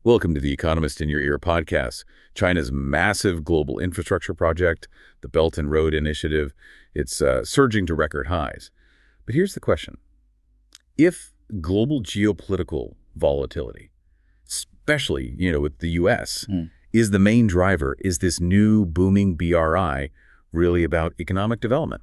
Welcome to the Economist in Your Ear podcast. China's massive global infrastructure project, the Belt and Road Initiative, it's surging to record highs. But here's the question. If global geopolitical volatility, especially, with the U.S., is the main driver, is this new booming BRI really about economic development?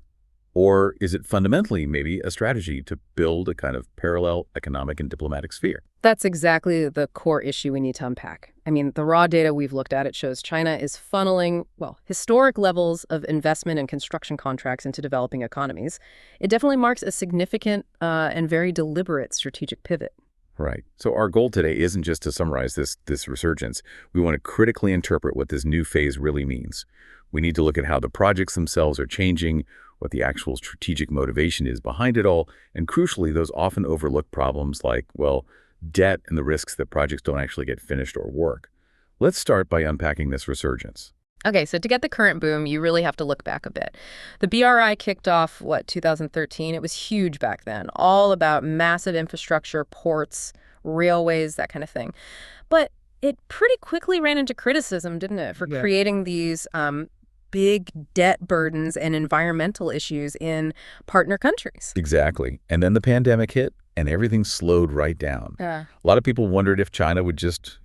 Or is it fundamentally maybe a strategy to build a kind of parallel economic and diplomatic sphere? That's exactly the core issue we need to unpack. I mean, the raw data we've looked at, it shows China is funneling, historic levels of investment and construction contracts into developing economies. It definitely marks a significant and very deliberate strategic pivot. Right. So our goal today isn't just to summarize this resurgence. We want to critically interpret what this new phase really means. We need to look at how the projects themselves are changing, what the actual strategic motivation is behind it all, and crucially, those often overlooked problems like, debt and the risks that projects don't actually get finished or work. Let's start by unpacking this resurgence. Okay, so to get the current boom, you really have to look back a bit. The BRI kicked off, 2013? It was huge back then, all about massive infrastructure, ports, railways, that kind of thing. But it pretty quickly ran into criticism, didn't it, for creating these big debt burdens and environmental issues in partner countries. Exactly. And then the pandemic hit and everything slowed right down. A lot of people wondered if China would just,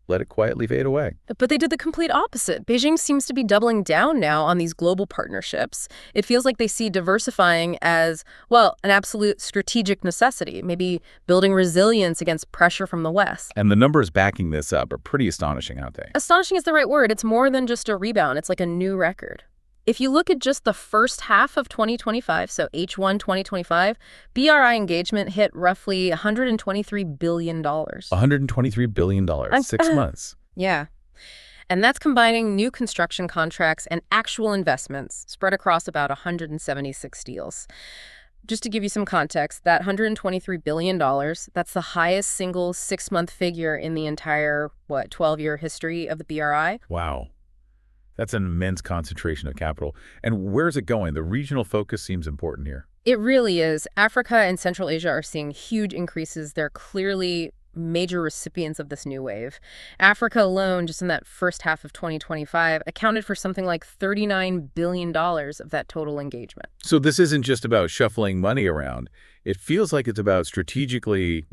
let it quietly fade away. But they did the complete opposite. Beijing seems to be doubling down now on these global partnerships. It feels like they see diversifying as, an absolute strategic necessity, maybe building resilience against pressure from the West. And the numbers backing this up are pretty astonishing, aren't they? Astonishing is the right word. It's more than just a rebound. It's like a new record. If you look at just the first half of 2025, so H1 2025, BRI engagement hit roughly $123 billion. $123 billion, 6 months. Yeah. And that's combining new construction contracts and actual investments spread across about 176 deals. Just to give you some context, that $123 billion, that's the highest single 6-month figure in the entire, 12-year history of the BRI. Wow. That's an immense concentration of capital. And where's it going? The regional focus seems important here. It really is. Africa and Central Asia are seeing huge increases. They're clearly major recipients of this new wave. Africa alone, just in that first half of 2025, accounted for something like $39 billion of that total engagement. So this isn't just about shuffling money around. It feels like it's about strategically,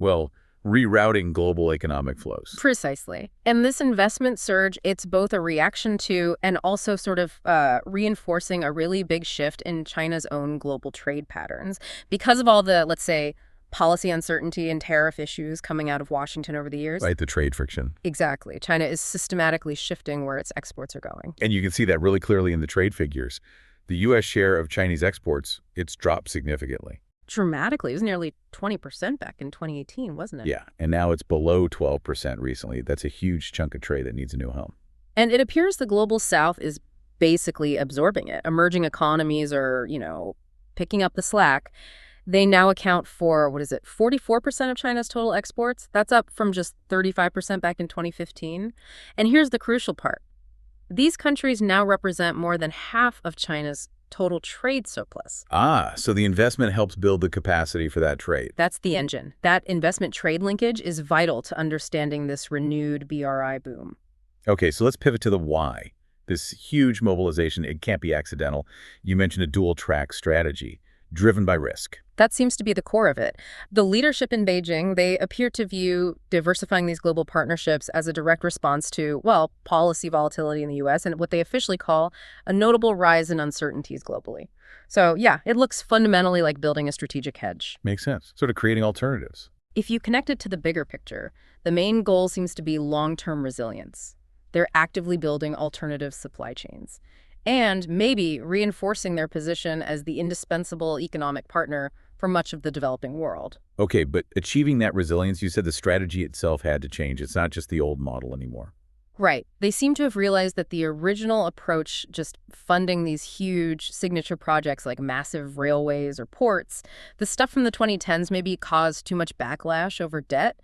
rerouting global economic flows. Precisely. And this investment surge, it's both a reaction to and also sort of reinforcing a really big shift in China's own global trade patterns. Because of all the, let's say, policy uncertainty and tariff issues coming out of Washington over the years. Right, the trade friction. Exactly. China is systematically shifting where its exports are going. And you can see that really clearly in the trade figures. The U.S. share of Chinese exports, it's dropped significantly. Dramatically. It was nearly 20% back in 2018, wasn't it? Yeah, and now it's below 12% recently. That's a huge chunk of trade that needs a new home. And it appears the global south is basically absorbing it. Emerging economies are, picking up the slack. They now account for, 44% of China's total exports? That's up from just 35% back in 2015. And here's the crucial part. These countries now represent more than half of China's total trade surplus. So the investment helps build the capacity for that trade. That's the engine. That investment-trade linkage is vital to understanding this renewed BRI boom. Okay, so let's pivot to the why. This huge mobilization, it can't be accidental. You mentioned a dual-track strategy, driven by risk. That seems to be the core of it. The leadership in Beijing, they appear to view diversifying these global partnerships as a direct response to, policy volatility in the U.S. and what they officially call a notable rise in uncertainties globally. So, it looks fundamentally like building a strategic hedge. Makes sense. Sort of creating alternatives. If you connect it to the bigger picture, the main goal seems to be long-term resilience. They're actively building alternative supply chains and maybe reinforcing their position as the indispensable economic partner for much of the developing world. Okay, but achieving that resilience, you said the strategy itself had to change. It's not just the old model anymore. Right. They seem to have realized that the original approach, just funding these huge signature projects like massive railways or ports, the stuff from the 2010s maybe caused too much backlash over debt,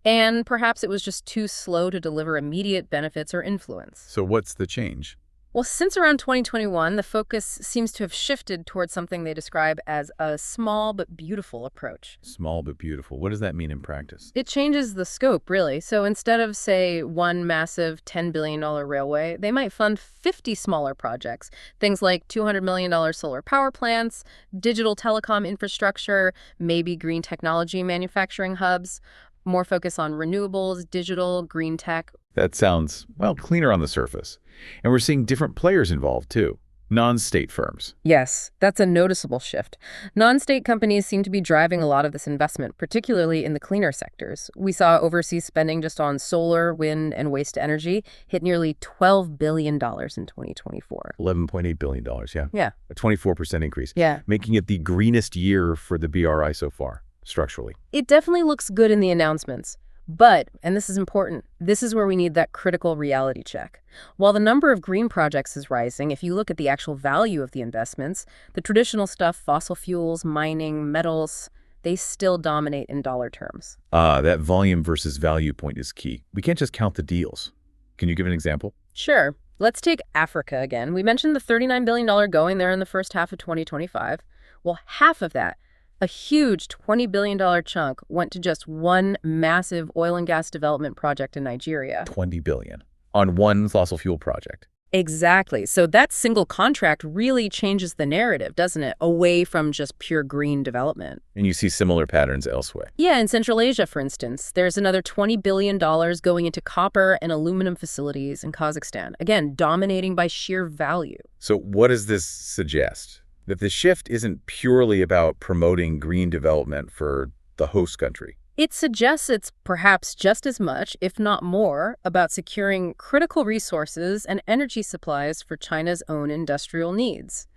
and perhaps it was just too slow to deliver immediate benefits or influence. So what's the change? Well, since around 2021, the focus seems to have shifted towards something they describe as a small but beautiful approach. Small but beautiful. What does that mean in practice? It changes the scope, really. So instead of, say, one massive $10 billion railway, they might fund 50 smaller projects. Things like $200 million solar power plants, digital telecom infrastructure, maybe green technology manufacturing hubs, more focus on renewables, digital, green tech. That sounds, well, cleaner on the surface. And we're seeing different players involved, too. Non-state firms. Yes, that's a noticeable shift. Non-state companies seem to be driving a lot of this investment, particularly in the cleaner sectors. We saw overseas spending just on solar, wind, and waste energy hit nearly $12 billion in 2024. $11.8 billion, yeah. Yeah. A 24% increase. Yeah. Making it the greenest year for the BRI so far, structurally. It definitely looks good in the announcements. But, and this is important, this is where we need that critical reality check. While the number of green projects is rising, if you look at the actual value of the investments, the traditional stuff, fossil fuels, mining, metals, they still dominate in dollar terms. That volume versus value point is key. We can't just count the deals. Can you give an example? Sure. Let's take Africa again. We mentioned the $39 billion going there in the first half of 2025. Well, half of that, a huge $20 billion chunk, went to just one massive oil and gas development project in Nigeria. $20 billion on one fossil fuel project. Exactly. So that single contract really changes the narrative, doesn't it? Away from just pure green development. And you see similar patterns elsewhere. Yeah, in Central Asia, for instance, there's another $20 billion going into copper and aluminum facilities in Kazakhstan. Again, dominating by sheer value. So what does this suggest? That the shift isn't purely about promoting green development for the host country. It suggests it's perhaps just as much, if not more, about securing critical resources and energy supplies for China's own industrial needs.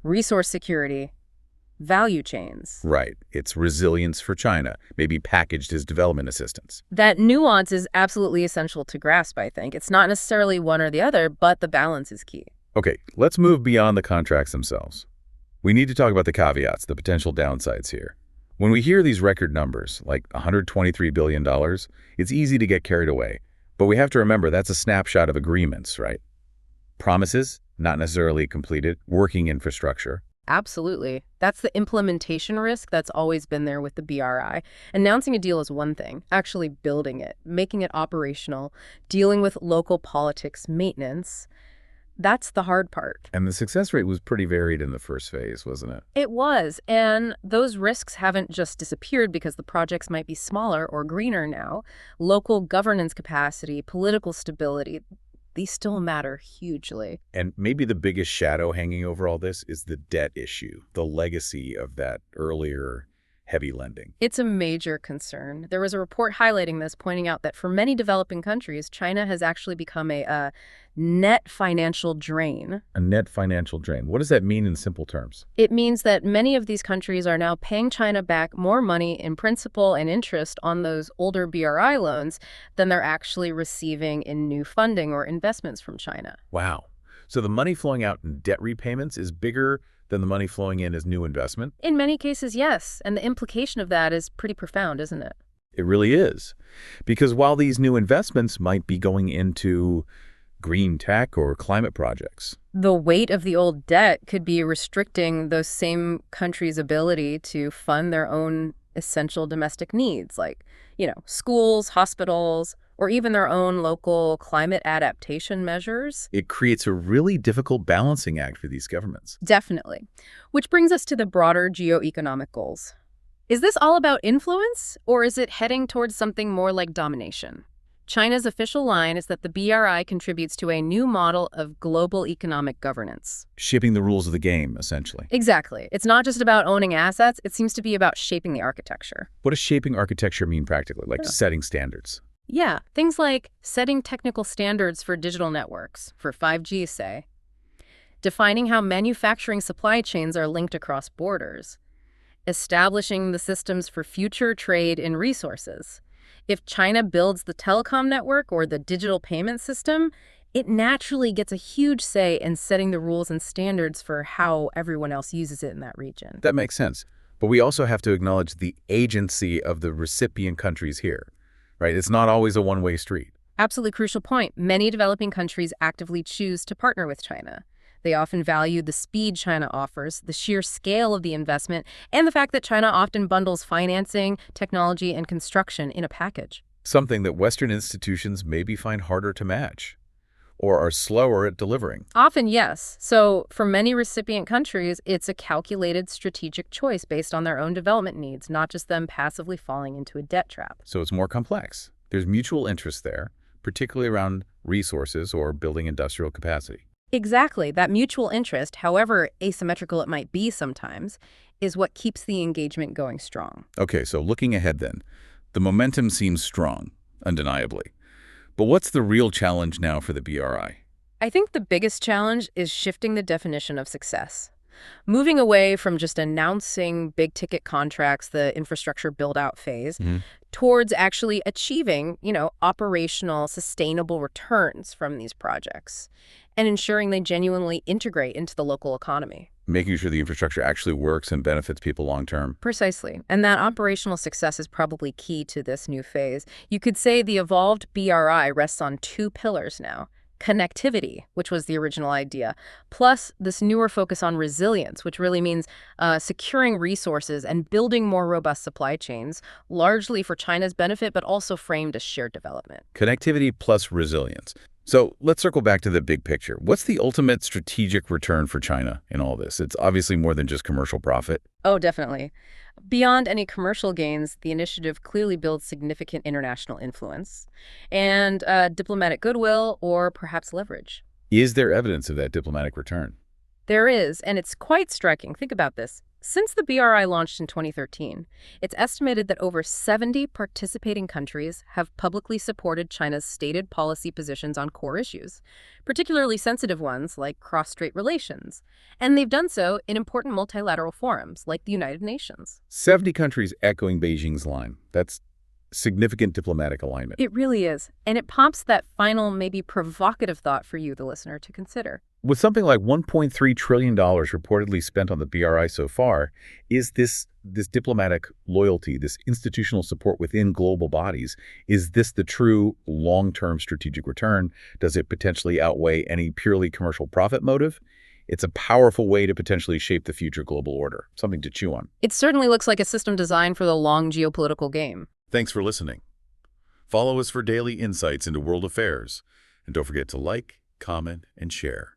Resource security, value chains. Right. It's resilience for China, maybe packaged as development assistance. That nuance is absolutely essential to grasp, I think. It's not necessarily one or the other, but the balance is key. Okay, let's move beyond the contracts themselves. We need to talk about the caveats, the potential downsides here. When we hear these record numbers, like $123 billion, it's easy to get carried away. But we have to remember that's a snapshot of agreements, right? Promises, not necessarily completed, working infrastructure. Absolutely. That's the implementation risk that's always been there with the BRI. Announcing a deal is one thing. Actually building it, making it operational, dealing with local politics maintenance, that's the hard part. And the success rate was pretty varied in the first phase, wasn't it? It was, and those risks haven't just disappeared because the projects might be smaller or greener now. Local governance capacity, political stability, these still matter hugely. And maybe the biggest shadow hanging over all this is the debt issue, the legacy of that earlier heavy lending. It's a major concern. There was a report highlighting this, pointing out that for many developing countries, China has actually become a net financial drain. A net financial drain. What does that mean in simple terms? It means that many of these countries are now paying China back more money in principal and interest on those older BRI loans than they're actually receiving in new funding or investments from China. Wow. So the money flowing out in debt repayments is bigger than the money flowing in as new investment? In many cases, yes. And the implication of that is pretty profound, isn't it? It really is. Because while these new investments might be going into green tech or climate projects, the weight of the old debt could be restricting those same countries' ability to fund their own essential domestic needs, like, schools, hospitals, or even their own local climate adaptation measures. It creates a really difficult balancing act for these governments. Definitely. Which brings us to the broader geoeconomic goals. Is this all about influence, or is it heading towards something more like domination? China's official line is that the BRI contributes to a new model of global economic governance. Shaping the rules of the game, essentially. Exactly. It's not just about owning assets, it seems to be about shaping the architecture. What does shaping architecture mean practically? Like setting standards? Yeah, things like setting technical standards for digital networks, for 5G, say. Defining how manufacturing supply chains are linked across borders. Establishing the systems for future trade in resources. If China builds the telecom network or the digital payment system, it naturally gets a huge say in setting the rules and standards for how everyone else uses it in that region. That makes sense. But we also have to acknowledge the agency of the recipient countries here, right? It's not always a one-way street. Absolutely crucial point. Many developing countries actively choose to partner with China. They often value the speed China offers, the sheer scale of the investment, and the fact that China often bundles financing, technology, and construction in a package. Something that Western institutions maybe find harder to match or are slower at delivering. Often, yes. So for many recipient countries, it's a calculated strategic choice based on their own development needs, not just them passively falling into a debt trap. So it's more complex. There's mutual interest there, particularly around resources or building industrial capacity. Exactly. That mutual interest, however asymmetrical it might be sometimes, is what keeps the engagement going strong. Okay, so looking ahead then, the momentum seems strong, undeniably. But what's the real challenge now for the BRI? I think the biggest challenge is shifting the definition of success. Moving away from just announcing big-ticket contracts, the infrastructure build-out phase, towards actually achieving, operational, sustainable returns from these projects and ensuring they genuinely integrate into the local economy. Making sure the infrastructure actually works and benefits people long-term. Precisely. And that operational success is probably key to this new phase. You could say the evolved BRI rests on two pillars now. Connectivity, which was the original idea, plus this newer focus on resilience, which really means securing resources and building more robust supply chains, largely for China's benefit, but also framed as shared development. Connectivity plus resilience. So let's circle back to the big picture. What's the ultimate strategic return for China in all this? It's obviously more than just commercial profit. Oh, definitely. Beyond any commercial gains, the initiative clearly builds significant international influence and diplomatic goodwill or perhaps leverage. Is there evidence of that diplomatic return? There is, and it's quite striking. Think about this. Since the BRI launched in 2013, it's estimated that over 70 participating countries have publicly supported China's stated policy positions on core issues, particularly sensitive ones like cross-strait relations. And they've done so in important multilateral forums like the United Nations. 70 countries echoing Beijing's line. That's significant diplomatic alignment. It really is. And it prompts that final, maybe provocative thought for you, the listener, to consider. With something like $1.3 trillion reportedly spent on the BRI so far, is this diplomatic loyalty, this institutional support within global bodies, is this the true long-term strategic return? Does it potentially outweigh any purely commercial profit motive? It's a powerful way to potentially shape the future global order, something to chew on. It certainly looks like a system designed for the long geopolitical game. Thanks for listening. Follow us for daily insights into world affairs. And don't forget to like, comment, and share.